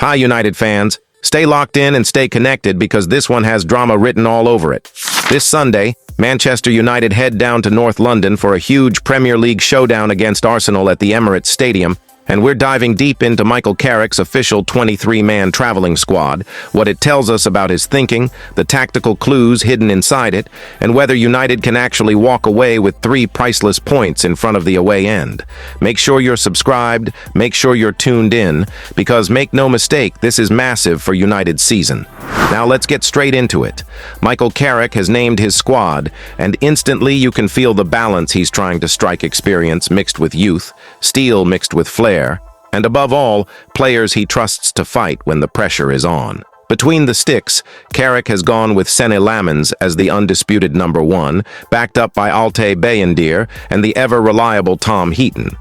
Hi, United fans. Stay locked in and stay connected because this one has drama written all over it. This Sunday, Manchester United head down to North London for a huge Premier League showdown against Arsenal at the Emirates Stadium, and we're diving deep into Michael Carrick's official 23-man traveling squad, what it tells us about his thinking, the tactical clues hidden inside it, and whether United can actually walk away with 3 priceless points in front of the away end. Make sure you're subscribed, make sure you're tuned in, because make no mistake, this is massive for United's season. Now let's get straight into it. Michael Carrick has named his squad, and instantly you can feel the balance he's trying to strike: experience mixed with youth, steel mixed with flair, and above all, players he trusts to fight when the pressure is on. Between the sticks, Carrick has gone with Senne Lammens as the undisputed number 1, backed up by Altay Bayindir and the ever-reliable Tom Heaton.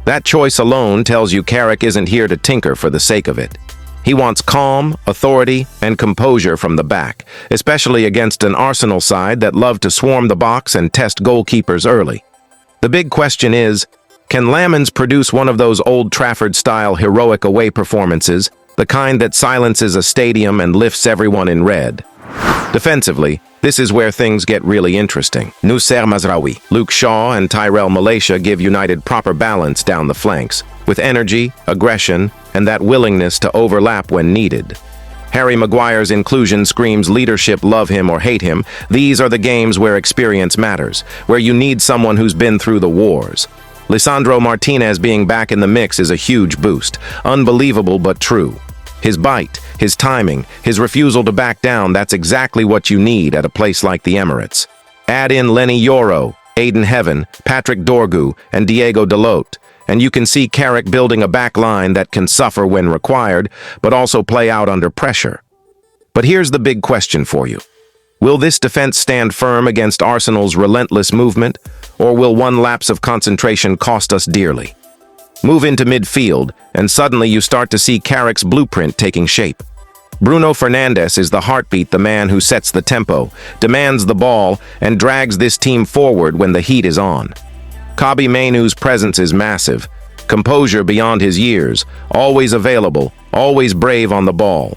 That choice alone tells you Carrick isn't here to tinker for the sake of it. He wants calm, authority, and composure from the back, especially against an Arsenal side that love to swarm the box and test goalkeepers early. The big question is, can Lammens produce one of those Old Trafford-style heroic away performances, the kind that silences a stadium and lifts everyone in red? Defensively, this is where things get really interesting. Noussair Mazraoui, Luke Shaw, and Tyrell Malaysia give United proper balance down the flanks, with energy, aggression, and that willingness to overlap when needed. Harry Maguire's inclusion screams leadership, love him or hate him. These are the games where experience matters, where you need someone who's been through the wars. Lisandro Martinez being back in the mix is a huge boost. Unbelievable but true. His bite, his timing, his refusal to back down, that's exactly what you need at a place like the Emirates. Add in Lenny Yoro, Aiden Heaven, Patrick Dorgu, and Diego Dalot, and you can see Carrick building a back line that can suffer when required, but also play out under pressure. But here's the big question for you. Will this defense stand firm against Arsenal's relentless movement, or will one lapse of concentration cost us dearly? Move into midfield, and suddenly you start to see Carrick's blueprint taking shape. Bruno Fernandes is the heartbeat, the man who sets the tempo, demands the ball, and drags this team forward when the heat is on. Kobbie Mainoo's presence is massive, composure beyond his years, always available, always brave on the ball.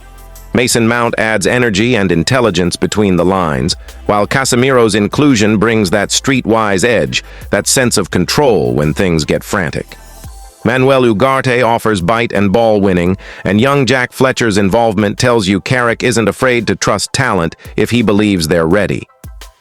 Mason Mount adds energy and intelligence between the lines, while Casemiro's inclusion brings that streetwise edge, that sense of control when things get frantic. Manuel Ugarte offers bite and ball winning, and young Jack Fletcher's involvement tells you Carrick isn't afraid to trust talent if he believes they're ready.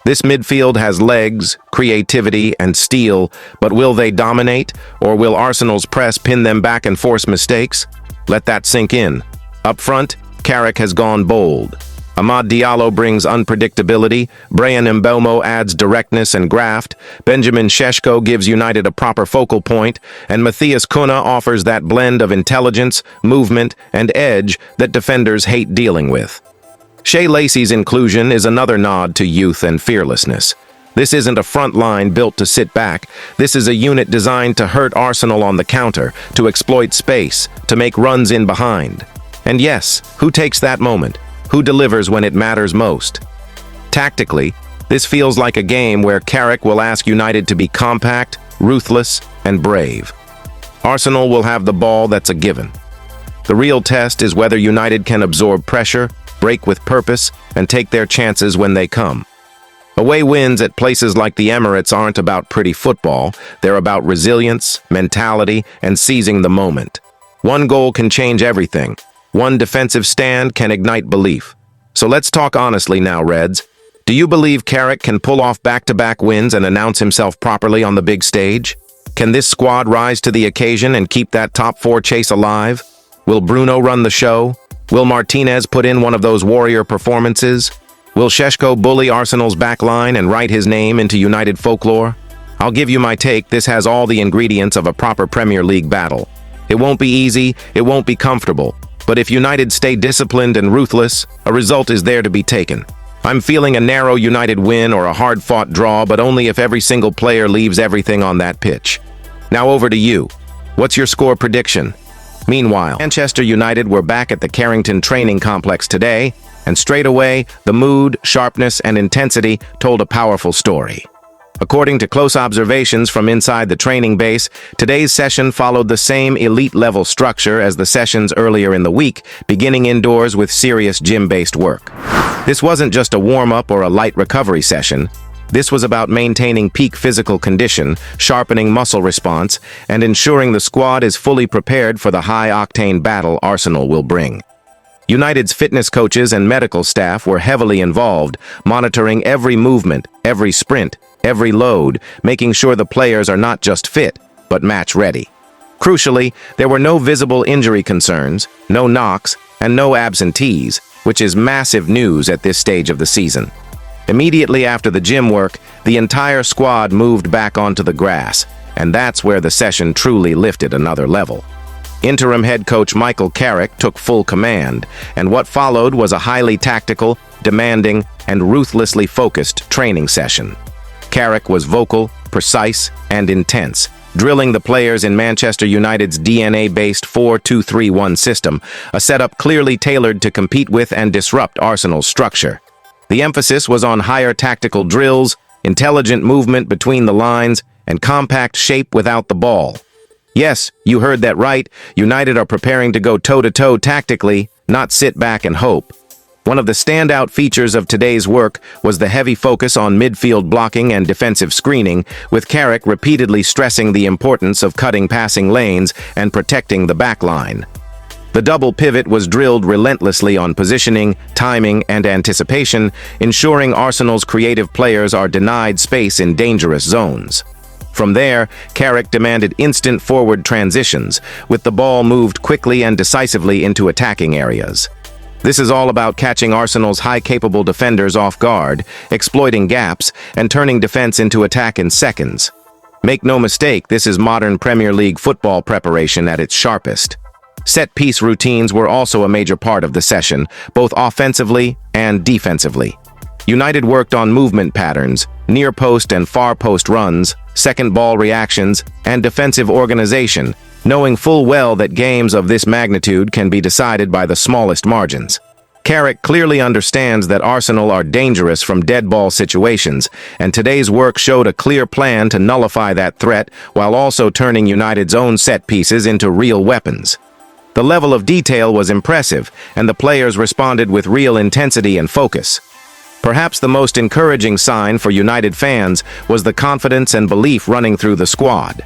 This midfield has legs, creativity, and steel, but will they dominate, or will Arsenal's press pin them back and force mistakes? Let that sink in. Up front, Carrick has gone bold. Amad Diallo brings unpredictability, Bryan Mbeumo adds directness and graft, Benjamin Šeško gives United a proper focal point, and Matthias Cunha offers that blend of intelligence, movement, and edge that defenders hate dealing with. Shea Lacey's inclusion is another nod to youth and fearlessness. This isn't a front line built to sit back. This is a unit designed to hurt Arsenal on the counter, to exploit space, to make runs in behind. And yes, who takes that moment? Who delivers when it matters most? Tactically, this feels like a game where Carrick will ask United to be compact, ruthless, and brave. Arsenal will have the ball, that's a given. The real test is whether United can absorb pressure, break with purpose, and take their chances when they come. Away wins at places like the Emirates aren't about pretty football, they're about resilience, mentality, and seizing the moment. One goal can change everything. One defensive stand can ignite belief. So let's talk honestly now, Reds. Do you believe Carrick can pull off back-to-back wins and announce himself properly on the big stage? Can this squad rise to the occasion and keep that top 4 chase alive? Will Bruno run the show? Will Martinez put in one of those warrior performances? Will Šeško bully Arsenal's backline and write his name into United folklore? I'll give you my take. This has all the ingredients of a proper Premier League battle. It won't be easy, it won't be comfortable. But if United stay disciplined and ruthless, a result is there to be taken. I'm feeling a narrow United win or a hard-fought draw, but only if every single player leaves everything on that pitch. Now over to you. What's your score prediction? Meanwhile, Manchester United were back at the Carrington training complex today, and straight away, the mood, sharpness, and intensity told a powerful story. According to close observations from inside the training base, today's session followed the same elite-level structure as the sessions earlier in the week, beginning indoors with serious gym-based work. This wasn't just a warm-up or a light recovery session. This was about maintaining peak physical condition, sharpening muscle response, and ensuring the squad is fully prepared for the high-octane battle Arsenal will bring. United's fitness coaches and medical staff were heavily involved, monitoring every movement, every sprint, every load, making sure the players are not just fit, but match-ready. Crucially, there were no visible injury concerns, no knocks, and no absentees, which is massive news at this stage of the season. Immediately after the gym work, the entire squad moved back onto the grass, and that's where the session truly lifted another level. Interim head coach Michael Carrick took full command, and what followed was a highly tactical, demanding, and ruthlessly focused training session. Carrick was vocal, precise, and intense, drilling the players in Manchester United's DNA-based 4-2-3-1 system, a setup clearly tailored to compete with and disrupt Arsenal's structure. The emphasis was on higher tactical drills, intelligent movement between the lines, and compact shape without the ball. Yes, you heard that right. United are preparing to go toe-to-toe tactically, not sit back and hope. One of the standout features of today's work was the heavy focus on midfield blocking and defensive screening, with Carrick repeatedly stressing the importance of cutting passing lanes and protecting the backline. The double pivot was drilled relentlessly on positioning, timing, and anticipation, ensuring Arsenal's creative players are denied space in dangerous zones. From there, Carrick demanded instant forward transitions, with the ball moved quickly and decisively into attacking areas. This is all about catching Arsenal's high-capable defenders off guard, exploiting gaps, and turning defense into attack in seconds. Make no mistake, this is modern Premier League football preparation at its sharpest. Set-piece routines were also a major part of the session, both offensively and defensively. United worked on movement patterns, near-post and far-post runs, second ball reactions, and defensive organization, knowing full well that games of this magnitude can be decided by the smallest margins. Carrick clearly understands that Arsenal are dangerous from dead ball situations, and today's work showed a clear plan to nullify that threat while also turning United's own set pieces into real weapons. The level of detail was impressive, and the players responded with real intensity and focus. Perhaps the most encouraging sign for United fans was the confidence and belief running through the squad.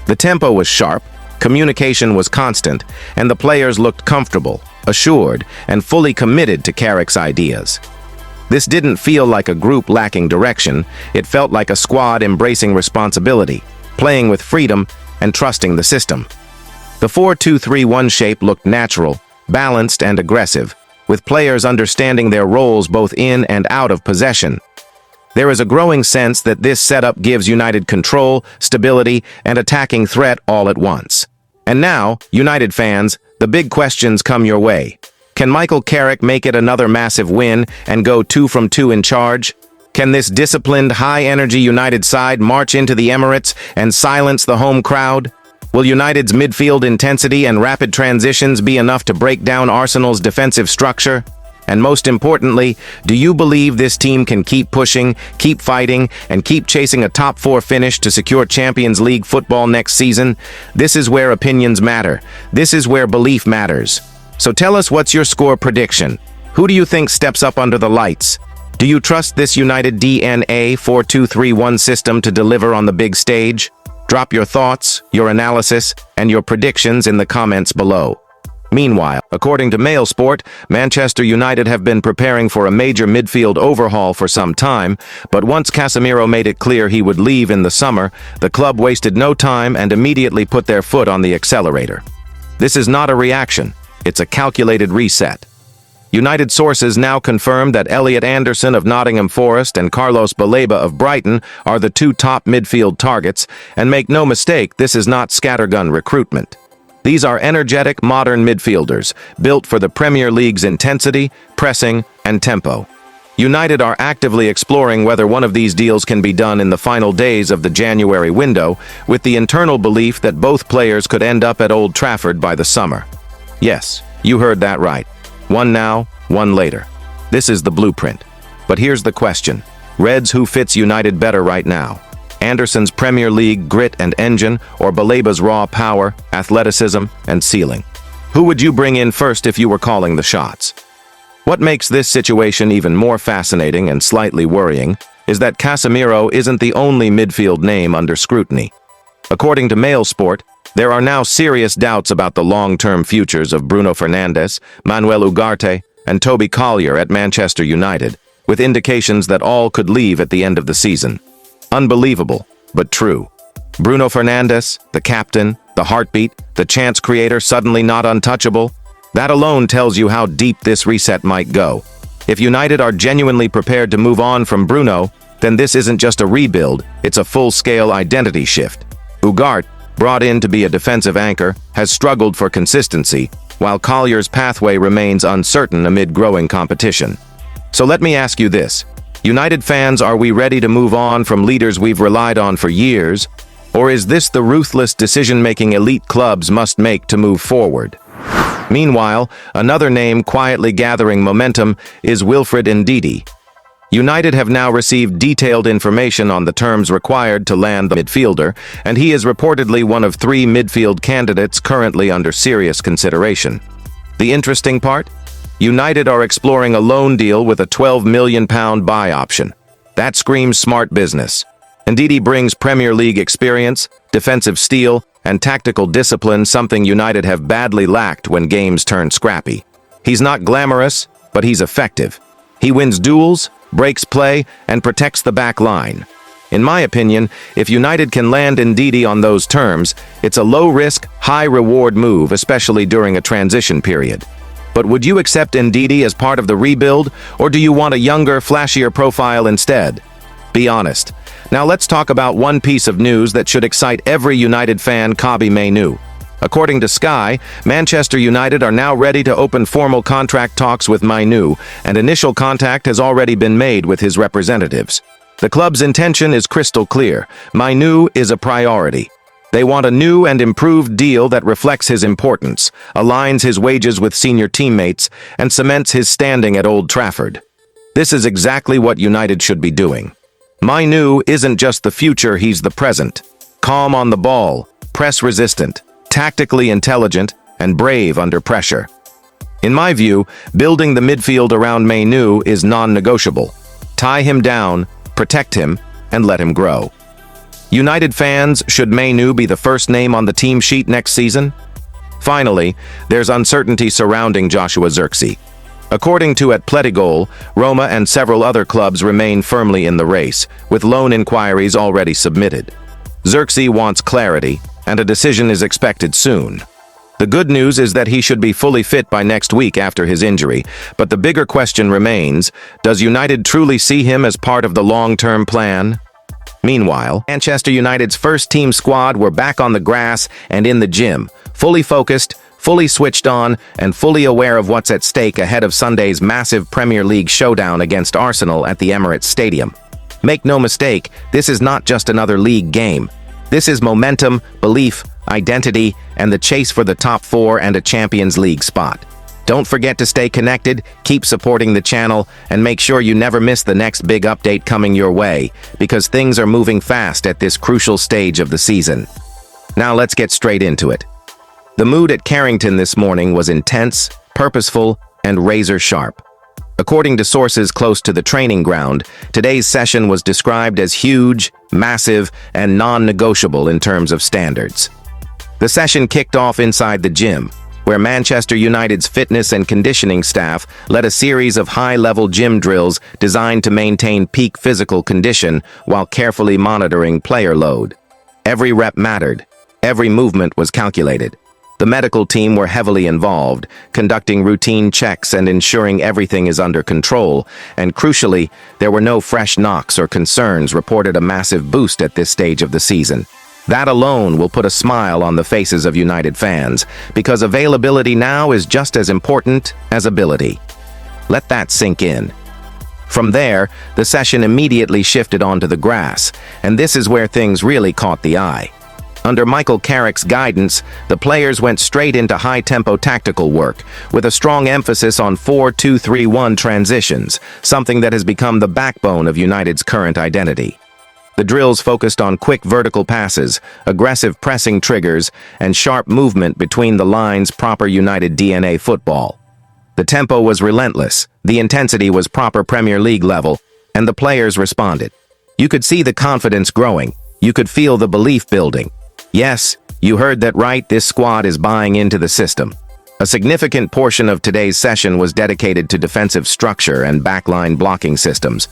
The tempo was sharp, communication was constant, and the players looked comfortable, assured, and fully committed to Carrick's ideas. This didn't feel like a group lacking direction, it felt like a squad embracing responsibility, playing with freedom, and trusting the system. The 4-2-3-1 shape looked natural, balanced, and aggressive, with players understanding their roles both in and out of possession. There is a growing sense that this setup gives United control, stability, and attacking threat all at once. And now, United fans, the big questions come your way. Can Michael Carrick make it another massive win and go 2 from 2 in charge? Can this disciplined, high-energy United side march into the Emirates and silence the home crowd? Will United's midfield intensity and rapid transitions be enough to break down Arsenal's defensive structure? And most importantly, do you believe this team can keep pushing, keep fighting, and keep chasing a top 4 finish to secure Champions League football next season? This is where opinions matter. This is where belief matters. So tell us, what's your score prediction? Who do you think steps up under the lights? Do you trust this United DNA 4-2-3-1 system to deliver on the big stage? Drop your thoughts, your analysis, and your predictions in the comments below. Meanwhile, according to Mailsport, Manchester United have been preparing for a major midfield overhaul for some time, but once Casemiro made it clear he would leave in the summer, the club wasted no time and immediately put their foot on the accelerator. This is not a reaction, it's a calculated reset. United sources now confirm that Elliot Anderson of Nottingham Forest and Carlos Baleba of Brighton are the 2 top midfield targets, and make no mistake, this is not scattergun recruitment. These are energetic, modern midfielders, built for the Premier League's intensity, pressing, and tempo. United are actively exploring whether one of these deals can be done in the final days of the January window, with the internal belief that both players could end up at Old Trafford by the summer. Yes, you heard that right. One now, one later. This is the blueprint. But here's the question. Reds, who fits United better right now? Anderson's Premier League grit and engine, or Balaba's raw power, athleticism, and ceiling? Who would you bring in first if you were calling the shots? What makes this situation even more fascinating and slightly worrying is that Casemiro isn't the only midfield name under scrutiny. According to Mail Sport, there are now serious doubts about the long-term futures of Bruno Fernandes, Manuel Ugarte, and Toby Collier at Manchester United, with indications that all could leave at the end of the season. Unbelievable, but true. Bruno Fernandes, the captain, the heartbeat, the chance creator suddenly not untouchable? That alone tells you how deep this reset might go. If United are genuinely prepared to move on from Bruno, then this isn't just a rebuild, it's a full-scale identity shift. Ugarte, brought in to be a defensive anchor, has struggled for consistency, while Collier's pathway remains uncertain amid growing competition. So let me ask you this. United fans, are we ready to move on from leaders we've relied on for years? Or is this the ruthless decision-making elite clubs must make to move forward? Meanwhile, another name quietly gathering momentum is Wilfred Ndidi. United have now received detailed information on the terms required to land the midfielder, and he is reportedly one of 3 midfield candidates currently under serious consideration. The interesting part? United are exploring a loan deal with a £12 million buy option. That screams smart business. Ndidi brings Premier League experience, defensive steel, and tactical discipline, something United have badly lacked when games turn scrappy. He's not glamorous, but he's effective. He wins duels, breaks play, and protects the back line. In my opinion, if United can land Ndidi on those terms, it's a low-risk, high-reward move, especially during a transition period. But would you accept Ndidi as part of the rebuild, or do you want a younger, flashier profile instead? Be honest. Now let's talk about one piece of news that should excite every United fan, Kobbie Mainoo. According to Sky, Manchester United are now ready to open formal contract talks with Mainoo, and initial contact has already been made with his representatives. The club's intention is crystal clear. Mainoo is a priority. They want a new and improved deal that reflects his importance, aligns his wages with senior teammates, and cements his standing at Old Trafford. This is exactly what United should be doing. Mainoo isn't just the future, he's the present. Calm on the ball, press-resistant, tactically intelligent, and brave under pressure. In my view, building the midfield around Mainoo is non-negotiable. Tie him down, protect him, and let him grow. United fans, should Mainoo be the first name on the team sheet next season? Finally, there's uncertainty surrounding Joshua Xerxy. According to Athletic, Roma and several other clubs remain firmly in the race, with loan inquiries already submitted. Xerxy wants clarity, and a decision is expected soon. The good news is that he should be fully fit by next week after his injury, but the bigger question remains, does United truly see him as part of the long-term plan? Meanwhile, Manchester United's first-team squad were back on the grass and in the gym, fully focused, fully switched on, and fully aware of what's at stake ahead of Sunday's massive Premier League showdown against Arsenal at the Emirates Stadium. Make no mistake, this is not just another league game. This is momentum, belief, identity, and the chase for the top 4 and a Champions League spot. Don't forget to stay connected, keep supporting the channel, and make sure you never miss the next big update coming your way, because things are moving fast at this crucial stage of the season. Now let's get straight into it. The mood at Carrington this morning was intense, purposeful, and razor-sharp. According to sources close to the training ground, today's session was described as huge, massive, and non-negotiable in terms of standards. The session kicked off inside the gym, where Manchester United's fitness and conditioning staff led a series of high-level gym drills designed to maintain peak physical condition while carefully monitoring player load. Every rep mattered. Every movement was calculated. The medical team were heavily involved, conducting routine checks and ensuring everything is under control, and crucially, there were no fresh knocks or concerns reported. A massive boost at this stage of the season. That alone will put a smile on the faces of United fans, because availability now is just as important as ability. Let that sink in. From there, the session immediately shifted onto the grass, and this is where things really caught the eye. Under Michael Carrick's guidance, the players went straight into high-tempo tactical work, with a strong emphasis on 4-2-3-1 transitions, something that has become the backbone of United's current identity. The drills focused on quick vertical passes, aggressive pressing triggers, and sharp movement between the lines, proper United DNA football. The tempo was relentless, the intensity was proper Premier League level, and the players responded. You could see the confidence growing, you could feel the belief building. Yes, you heard that right, this squad is buying into the system. A significant portion of today's session was dedicated to defensive structure and backline blocking systems.